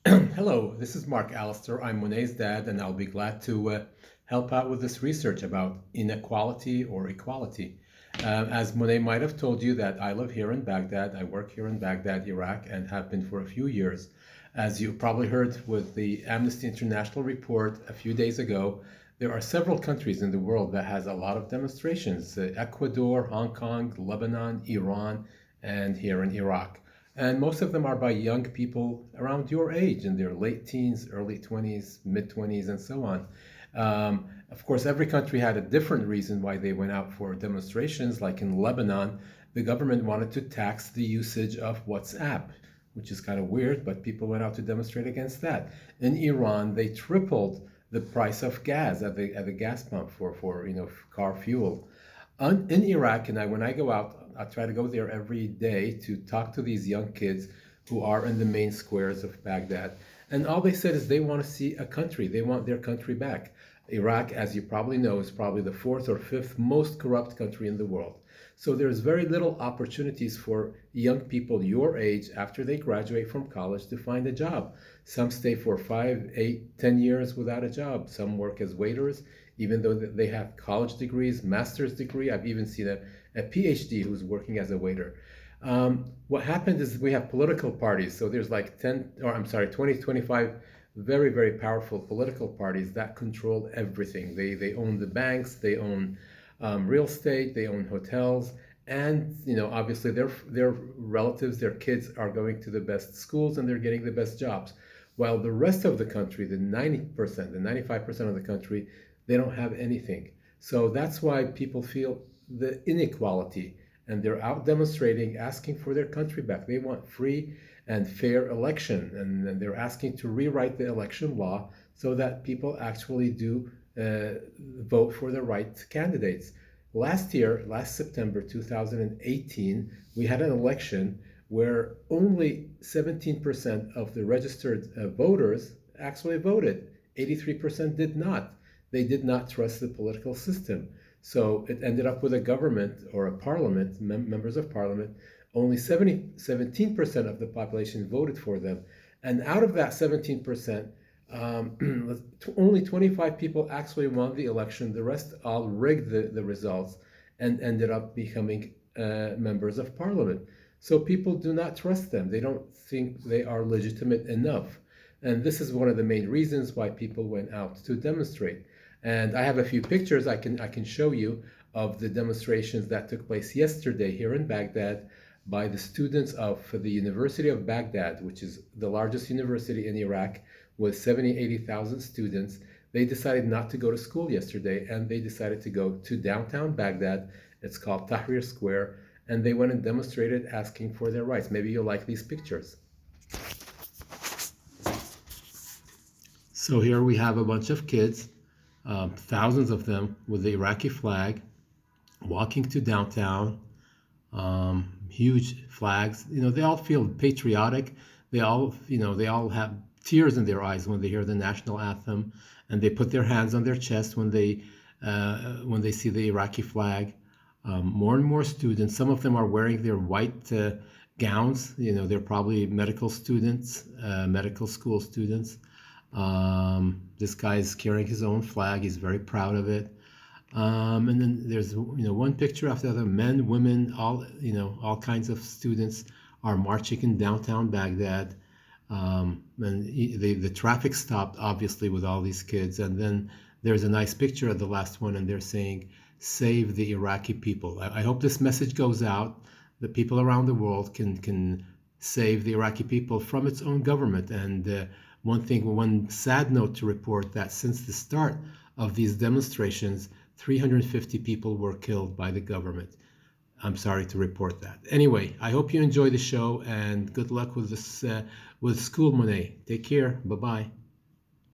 Hello, this is Mark Allister. I'm Monet's dad, and I'll be glad to help out with this research about inequality or equality. As Monet might have told you, that I live here in Baghdad. I work here in Baghdad, Iraq, and have been for a few years. As you probably heard with the Amnesty International report a few days ago, there are several countries in the world that has a lot of demonstrations: Ecuador, Hong Kong, Lebanon, Iran, and here in Iraq. And most of them are by young people around your age, in their late teens, early 20s, mid 20s, and so on. Of course, every country had a different reason why they went out for demonstrations. Like in Lebanon, the government wanted to tax the usage of WhatsApp, which is kind of weird, but people went out to demonstrate against that. In Iran, they tripled the price of gas at the gas pump for car fuel. In Iraq, and when I go out, I try to go there every day to talk to these young kids who are in the main squares of Baghdad. And all they said is they want to see a country. They want their country back. Iraq, as you probably know, is probably the fourth or fifth most corrupt country in the world. So there's very little opportunities for young people your age after they graduate from college to find a job. Some stay for 5, 8, 10 years without a job. Some work as waiters, even though they have college degrees, master's degree. I've even seen a PhD who's working as a waiter. What happened is we have political parties. So there's like 10, or I'm sorry, 20, 25 very, very powerful political parties that control everything. They own the banks, they own real estate, they own hotels, and obviously their relatives, their kids are going to the best schools and they're getting the best jobs. While the rest of the country, the 90%, the 95% of the country, they don't have anything. So that's why people feel the inequality, and they're out demonstrating, asking for their country back. They want free and fair election, and they're asking to rewrite the election law so that people actually do vote for the right candidates. Last September 2018, we had an election where only 17% of the registered voters actually voted. 83% did not. They did not trust the political system. So it ended up with a government or a parliament, members of parliament. Only 17% of the population voted for them. And out of that 17%, only 25 people actually won the election. The rest all rigged the results and ended up becoming members of parliament. So people do not trust them. They don't think they are legitimate enough. And this is one of the main reasons why people went out to demonstrate. And I have a few pictures I can show you of the demonstrations that took place yesterday here in Baghdad by the students of the University of Baghdad, which is the largest university in Iraq with 70, 80,000 students. They decided not to go to school yesterday, and they decided to go to downtown Baghdad. It's called Tahrir Square, and they went and demonstrated asking for their rights. Maybe you'll like these pictures. So here we have a bunch of kids, thousands of them, with the Iraqi flag, walking to downtown. Huge flags. They all feel patriotic. They all have tears in their eyes when they hear the national anthem, and they put their hands on their chest when they see the Iraqi flag. More and more students. Some of them are wearing their white gowns. They're probably medical students, medical school students. This guy is carrying his own flag. He's very proud of it. And then there's one picture after the other. Men, women, all kinds of students are marching in downtown Baghdad. And the traffic stopped, obviously, with all these kids. And then there's a nice picture of the last one, and they're saying, "Save the Iraqi people." I hope this message goes out, that people around the world can save the Iraqi people from its own government. And one sad note to report, that since the start of these demonstrations, 350 people were killed by the government. I'm sorry to report that. Anyway, I hope you enjoy the show, and good luck with this with school, Monet. Take care. Bye-bye.